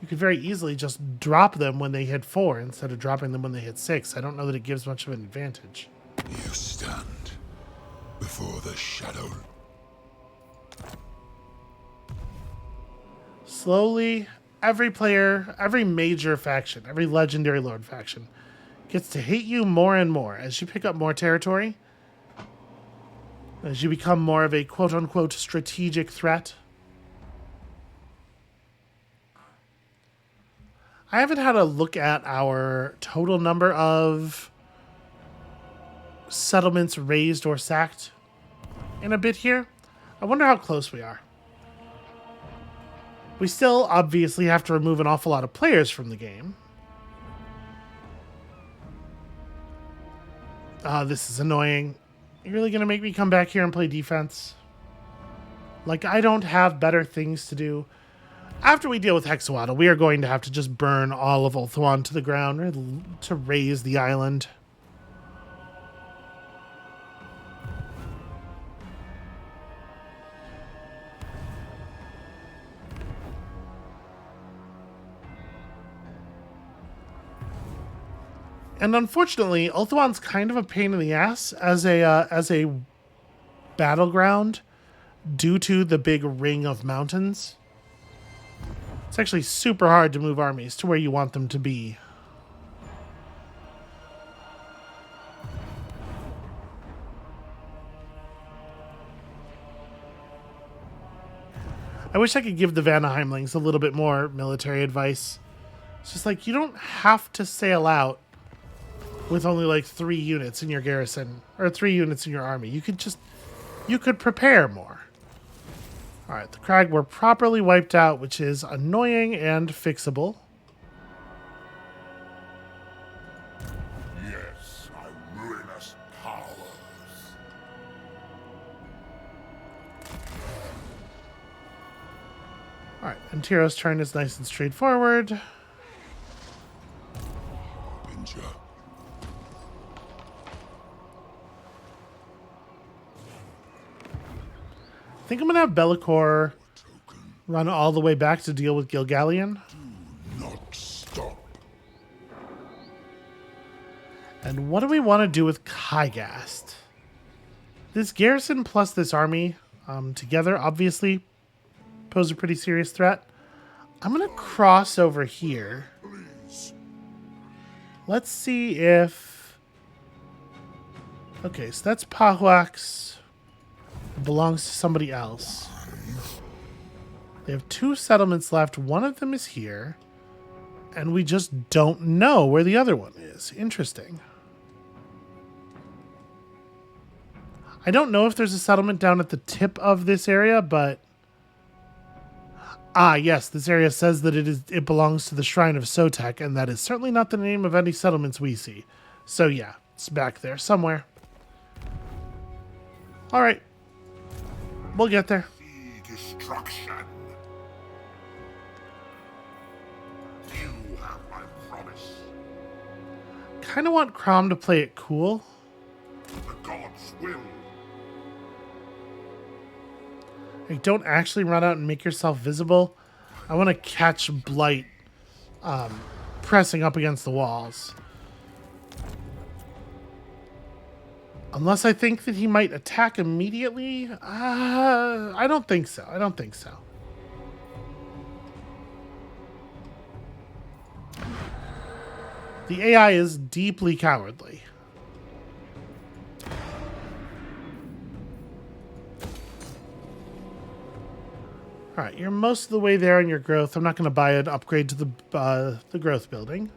A: You could very easily just drop them when they hit 4 instead of dropping them when they hit 6. I don't know that it gives much of an advantage.
B: You stand before the shadow.
A: Slowly... Every player, every major faction, every legendary lord faction gets to hate you more and more as you pick up more territory, as you become more of a quote-unquote strategic threat. I haven't had a look at our total number of settlements raised or sacked in a bit here. I wonder how close we are. We still obviously have to remove an awful lot of players from the game. This is annoying. You're really going to make me come back here and play defense? Like, I don't have better things to do. After we deal with Hexawatl, we are going to have to just burn all of Ulthuan to the ground to raise the island. And unfortunately, Ulthuan's kind of a pain in the ass as a battleground due to the big ring of mountains. It's actually super hard to move armies to where you want them to be. I wish I could give the Vanaheimlings a little bit more military advice. It's just like, you don't have to sail out with only like 3 units in your garrison, or 3 units in your army. You could prepare more. All right, the Crag were properly wiped out, which is annoying and fixable.
B: Yes, my ruinous powers.
A: All right, and Tiro's turn is nice and straightforward.
B: Pinja.
A: I think I'm going to have Bellicor run all the way back to deal with Gilgallion.
B: Not stop.
A: And what do we want to do with Kygast? This garrison plus this army together obviously pose a pretty serious threat. I'm going to cross over here.
B: Please.
A: Let's see if... Okay, so that's Pahuax. Belongs to somebody else. They have 2 settlements left. One of them is here. And we just don't know where the other one is. Interesting. I don't know if there's a settlement down at the tip of this area, but... Ah, yes, this area says that it belongs to the Shrine of Sotek, and that is certainly not the name of any settlements we see. So yeah, it's back there somewhere. All right. We'll get there.
B: The destruction. You have my promise.
A: Kind of want Crom to play it cool.
B: The gods will.
A: Like, don't actually run out and make yourself visible. I want to catch Blight pressing up against the walls. Unless I think that he might attack immediately. I don't think so. I don't think so. The AI is deeply cowardly. All right, you're most of the way there in your growth. I'm not going to buy an upgrade to the growth building.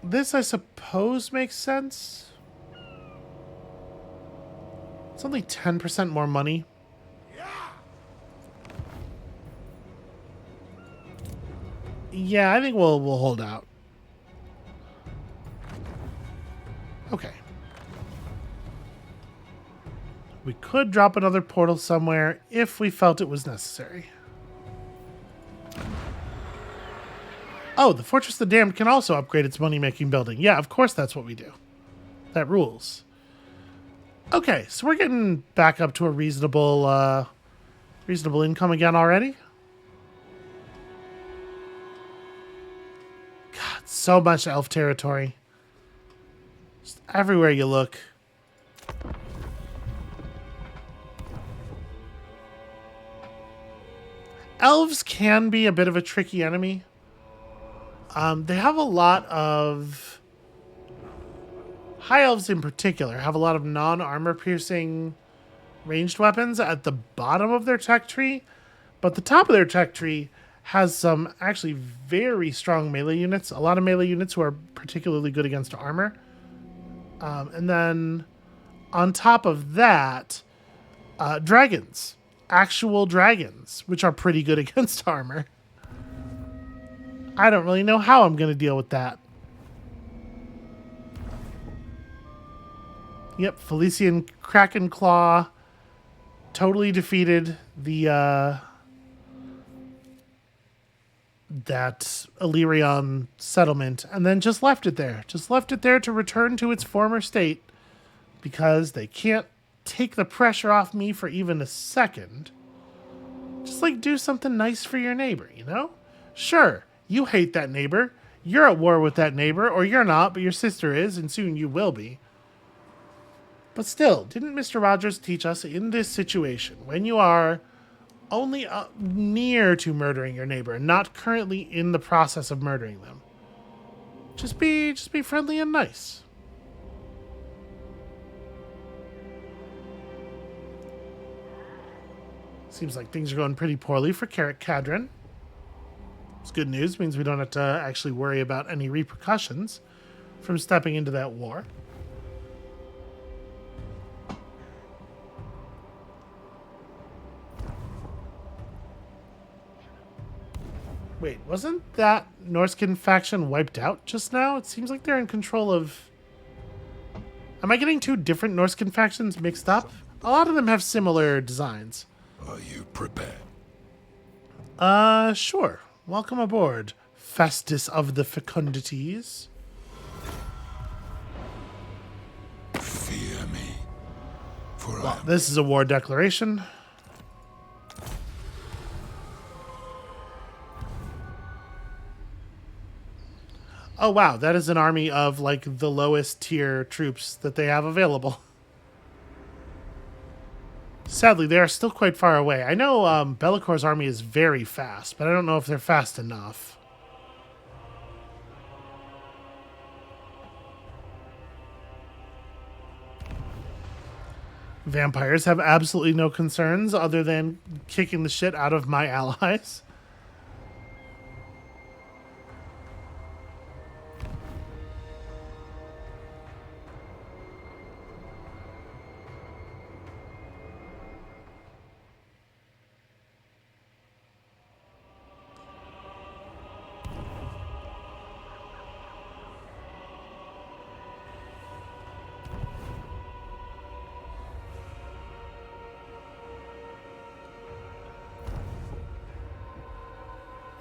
A: This, I suppose, makes sense. It's only 10% more money. Yeah, I think we'll hold out. Okay. We could drop another portal somewhere if we felt it was necessary. Oh, the Fortress of the Damned can also upgrade its money-making building. Yeah, of course that's what we do. That rules. Okay, so we're getting back up to a reasonable income again already. God, so much elf territory. Just everywhere you look. Elves can be a bit of a tricky enemy. They have a lot of... High elves in particular have a lot of non-armor piercing ranged weapons at the bottom of their tech tree, but the top of their tech tree has some actually very strong melee units. A lot of melee units who are particularly good against armor. And then on top of that, dragons. Actual dragons, which are pretty good against armor. I don't really know how I'm going to deal with that. Yep, Felician Kraken Claw totally defeated the that Illyrian settlement and then just left it there. Just left it there to return to its former state because they can't take the pressure off me for even a second. Just like do something nice for your neighbor, you know? Sure, you hate that neighbor. You're at war with that neighbor, or you're not, but your sister is, and soon you will be. But still, didn't Mr. Rogers teach us in this situation, when you are only near to murdering your neighbor, not currently in the process of murdering them, just be friendly and nice. Seems like things are going pretty poorly for Carrick Cadron. It's good news, means we don't have to actually worry about any repercussions from stepping into that war. Wait, wasn't that Norskin faction wiped out just now? It seems like they're in control of... Am I getting two different Norskin factions mixed up? A lot of them have similar designs.
B: Are you prepared?
A: Sure. Welcome aboard, Festus of the Fecundities.
B: Fear me, for
A: Well, this is a war declaration. Oh wow, that is an army of like the lowest tier troops that they have available. Sadly, they are still quite far away. I know Bellacor's army is very fast, but I don't know if they're fast enough. Vampires have absolutely no concerns other than kicking the shit out of my allies.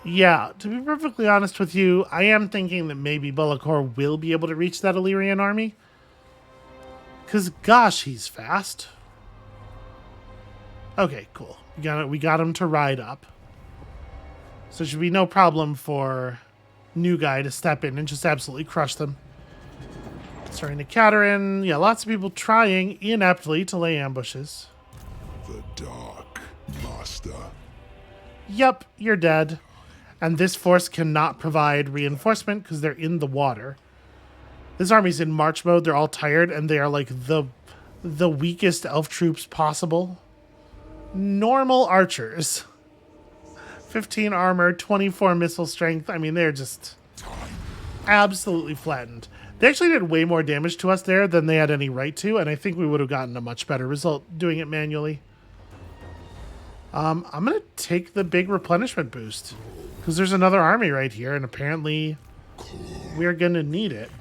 A: Yeah, to be perfectly honest with you, I am thinking that maybe Be'lakor will be able to reach that Illyrian army. Because, gosh, he's fast. Okay, cool. We got him to ride up. So it should be no problem for new guy to step in and just absolutely crush them. Starting to Caterin. Yeah, lots of people trying ineptly to lay ambushes.
B: the dark, master.
A: Yep, you're dead. And this force cannot provide reinforcement because they're in the water. This army's in march mode. They're all tired, and they are like the weakest elf troops possible. Normal archers. 15 armor, 24 missile strength. I mean, they're just absolutely flattened. They actually did way more damage to us there than they had any right to, and I think we would have gotten a much better result doing it manually. I'm going to take the big replenishment boost because there's another army right here, and apparently we're going to need it.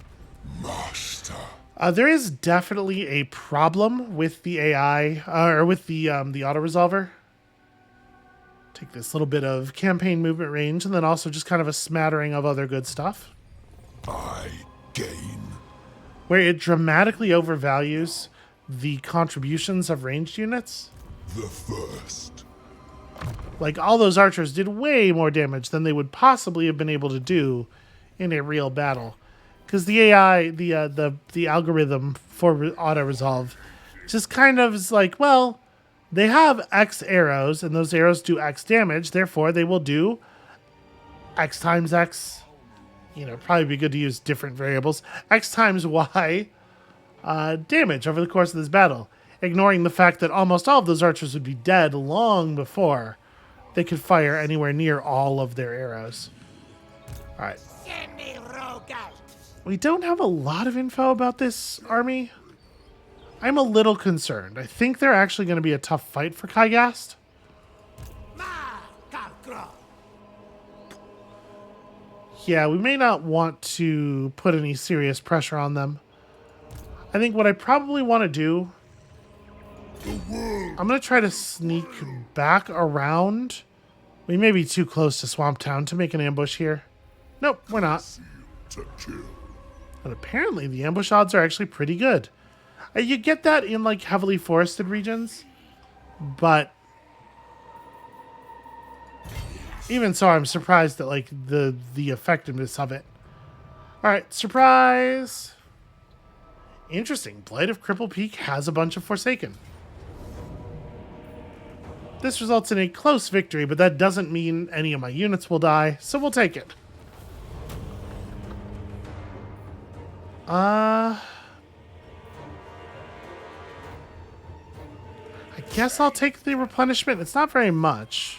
B: Master.
A: There is definitely a problem with the AI, or with the auto-resolver. Take this little bit of campaign movement range, and then also just kind of a smattering of other good stuff.
B: I gain.
A: Where it dramatically overvalues the contributions of ranged units.
B: The first.
A: Like, all those archers did way more damage than they would possibly have been able to do in a real battle. Because the AI, the algorithm for auto-resolve just kind of is like, well, they have X arrows, and those arrows do X damage, therefore they will do X times X. You know, probably be good to use different variables. X times Y damage over the course of this battle. Ignoring the fact that almost all of those archers would be dead long before they could fire anywhere near all of their arrows. Alright. We don't have a lot of info about this army. I'm a little concerned. I think they're actually going to be a tough fight for Kygast. Yeah, we may not want to put any serious pressure on them. I think what I probably want to do, I'm going to try to sneak back around. We may be too close to Swamp Town to make an ambush here. Nope, we're not.
B: To kill.
A: But apparently the ambush odds are actually pretty good. You get that in like heavily forested regions, but even so, I'm surprised at like the effectiveness of it. All right, surprise. Interesting. Blight of Cripple Peak has a bunch of Forsaken. This results in a close victory, but that doesn't mean any of my units will die, so we'll take it. I guess I'll take the replenishment. It's not very much.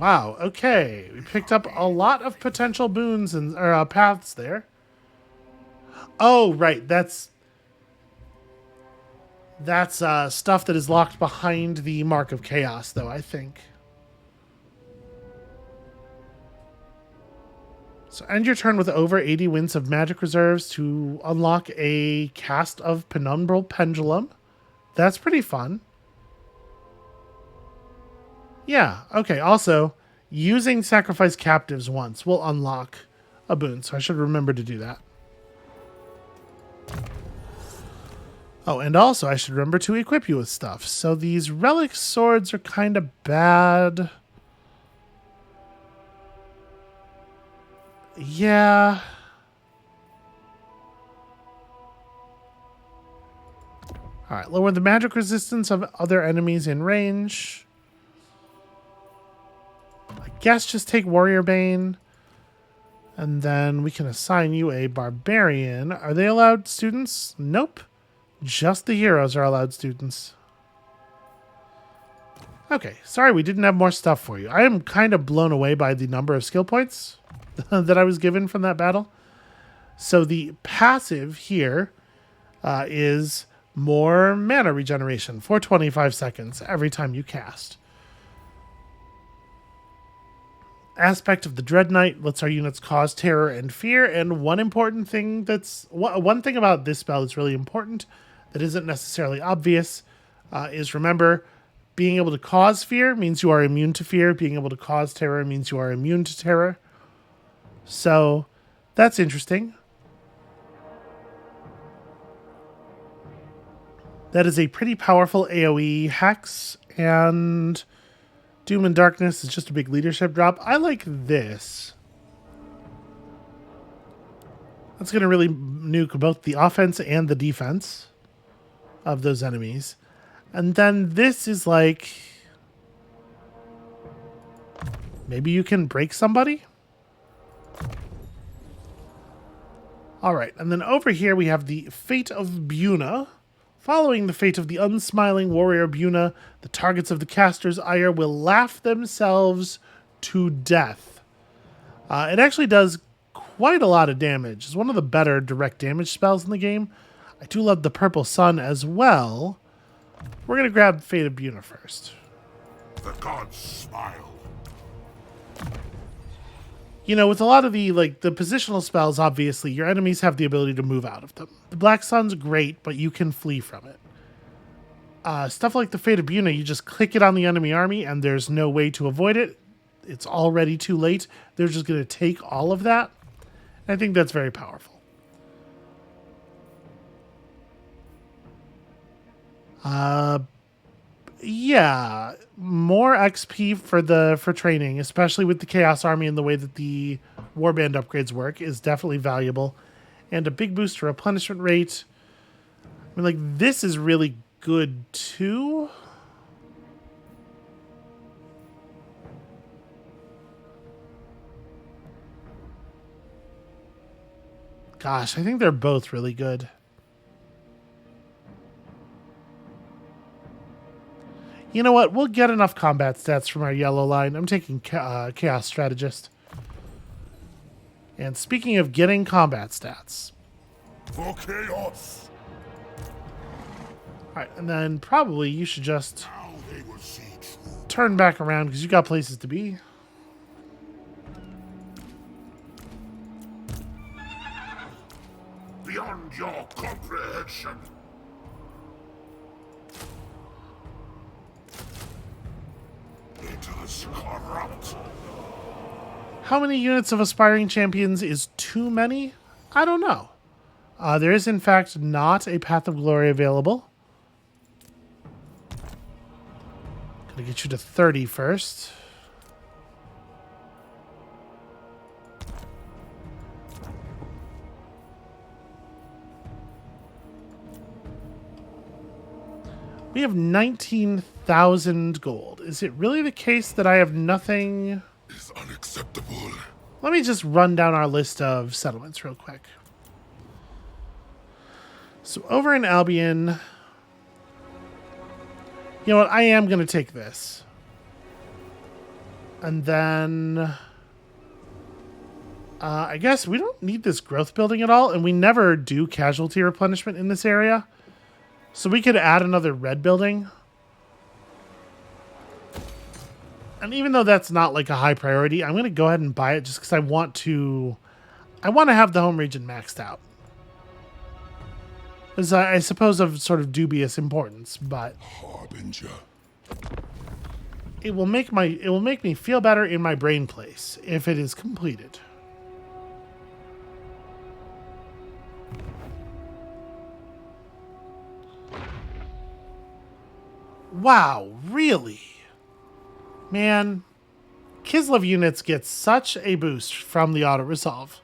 A: Wow, okay. We picked up a lot of potential boons and paths there. Oh, right. That's stuff that is locked behind the Mark of Chaos, though, I think. So end your turn with over 80 winds of magic reserves to unlock a cast of Penumbral Pendulum. That's pretty fun. Yeah, okay. Also, using Sacrifice Captives once will unlock a boon, so I should remember to do that. Oh, and also I should remember to equip you with stuff. So these relic swords are kind of bad. Yeah. Alright, lower the magic resistance of other enemies in range. I guess just take Warrior Bane. And then we can assign you a Barbarian. Are they allowed students? Nope. Just the heroes are allowed students. Okay, sorry we didn't have more stuff for you. I am kind of blown away by the number of skill points that I was given from that battle. So the passive here is more mana regeneration for 25 seconds every time you cast. Aspect of the Dread Knight lets our units cause terror and fear, and one important thing one thing about this spell that's really important that isn't necessarily obvious is remember, being able to cause fear means you are immune to fear. Being able to cause terror means you are immune to terror. So that's interesting. That is a pretty powerful AoE hex, and Doom and Darkness is just a big leadership drop. I like this. That's going to really nuke both the offense and the defense of those enemies. And then this is like, maybe you can break somebody? All right, and then over here we have the Fate of Buna. Following the fate of the unsmiling warrior Buna, the targets of the caster's ire will laugh themselves to death. It actually does quite a lot of damage. It's one of the better direct damage spells in the game. I do love the Purple Sun as well. We're going to grab Fate of Buna first.
B: The gods smile.
A: You know, with a lot of the positional spells, obviously, your enemies have the ability to move out of them. The Black Sun's great, but you can flee from it. Stuff like the Fate of Buna, you just click it on the enemy army, and there's no way to avoid it. It's already too late. They're just going to take all of that. I think that's very powerful. Yeah, more XP for training, especially with the Chaos Army and the way that the Warband upgrades work, is definitely valuable. And a big boost to replenishment rate. I mean, like, this is really good too. Gosh, I think they're both really good. You know what? We'll get enough combat stats from our yellow line. I'm taking Chaos Strategist. And speaking of getting combat stats.
B: For chaos.
A: Alright, and then probably you should just
B: Now they will see truth.
A: turn back around because you got places to be.
B: Beyond your comprehension. It is corrupt.
A: How many units of aspiring champions is too many? I don't know. There is, in fact, not a Path of Glory available. Gonna get you to 30 first. We have 19,000 gold. Is it really the case that I have nothing?
B: Is unacceptable.
A: Let me just run down our list of settlements real quick. So over in Albion, you know what? I am going to take this. And then I guess we don't need this growth building at all. And we never do casualty replenishment in this area. So we could add another red building. And even though that's not like a high priority, I'm going to go ahead and buy it just because I want to have the home region maxed out. Is I suppose of sort of dubious importance, but
B: Harbinger.
A: it will make me feel better in my brain place if it is completed. Wow, really? Man, Kislev units get such a boost from the auto-resolve.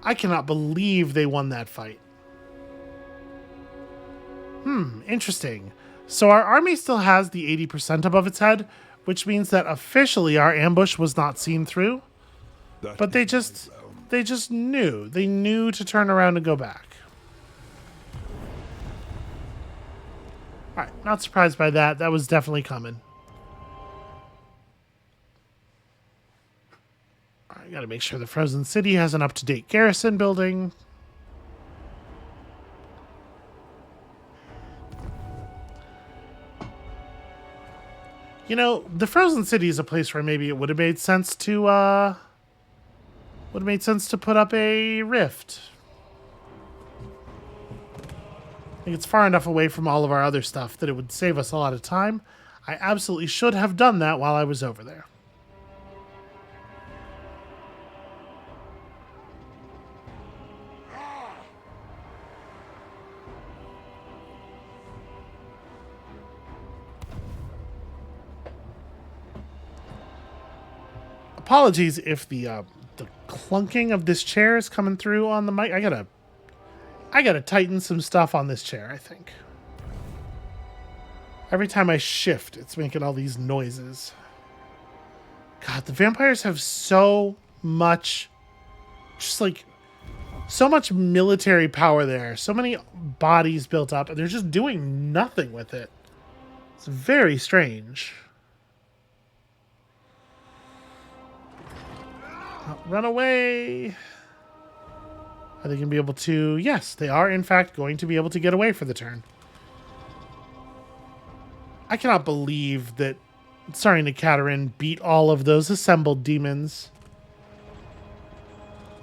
A: I cannot believe they won that fight. Interesting. So our army still has the 80% above its head, which means that officially our ambush was not seen through. But they just knew. They knew to turn around and go back. Alright, not surprised by that. That was definitely coming. I gotta make sure the Frozen City has an up-to-date garrison building. You know, the Frozen City is a place where maybe it would have made sense to put up a rift. I think it's far enough away from all of our other stuff that it would save us a lot of time. I absolutely should have done that while I was over there. Apologies if the clunking of this chair is coming through on the mic. I gotta tighten some stuff on this chair, I think. Every time I shift, it's making all these noises. God, the vampires have so much, so much military power there. So many bodies built up, and they're just doing nothing with it. It's very strange. Run away. Are they going to be able to? Yes, they are, in fact, going to be able to get away for the turn. I cannot believe that Tsarina Katerin beat all of those assembled demons.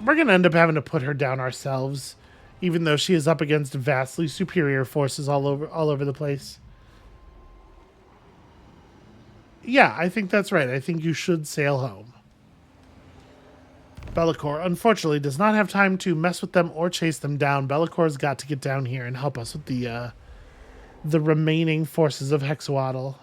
A: We're going to end up having to put her down ourselves, even though she is up against vastly superior forces all over the place. Yeah, I think that's right. I think you should sail home. Bellicor, unfortunately, does not have time to mess with them or chase them down. Bellicor's got to get down here and help us with the remaining forces of Hexawatl.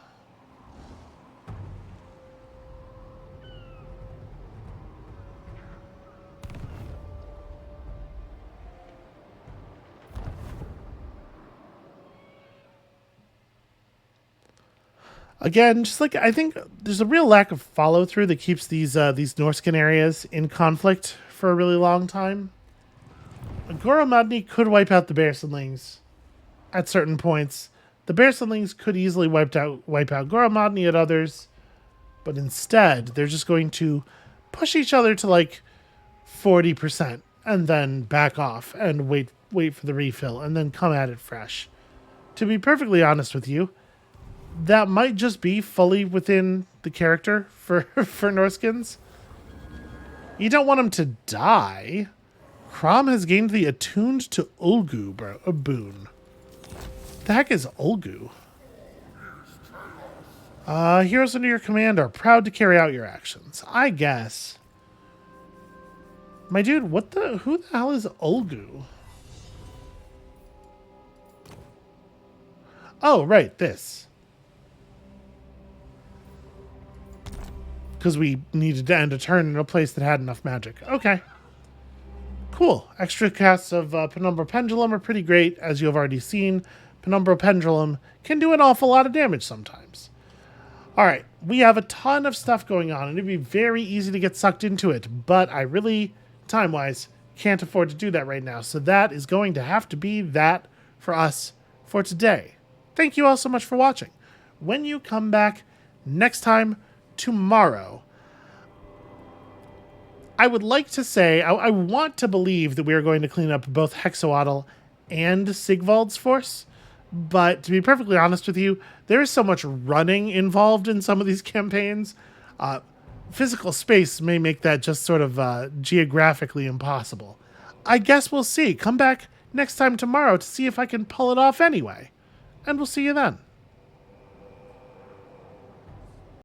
A: Again, just like I think there's a real lack of follow through that keeps these Norscan areas in conflict for a really long time. Goromadni could wipe out the Bearsenlings at certain points. The Bearsenlings could easily wipe out Goromadni at others, but instead they're just going to push each other to like 40% and then back off and wait wait for the refill and then come at it fresh. To be perfectly honest with you, that might just be fully within the character for Norskins. You don't want him to die. Crom has gained the attuned to Ulgu boon. The heck is Ulgu? Heroes under your command are proud to carry out your actions. I guess. My dude, who the hell is Ulgu? Oh, right, this. Because we needed to end a turn in a place that had enough magic. Okay. Cool. Extra casts of Penumbra Pendulum are pretty great, as you have already seen. Penumbra Pendulum can do an awful lot of damage sometimes. Alright, we have a ton of stuff going on, and it'd be very easy to get sucked into it, but I really, time-wise, can't afford to do that right now, so that is going to have to be that for us for today. Thank you all so much for watching. When you come back next time, tomorrow, I would like to say, I want to believe that we are going to clean up both Hexoatl and Sigvald's force, but to be perfectly honest with you, there is so much running involved in some of these campaigns. Physical space may make that just sort of geographically impossible. I guess we'll see. Come back next time tomorrow to see if I can pull it off anyway. And we'll see you then.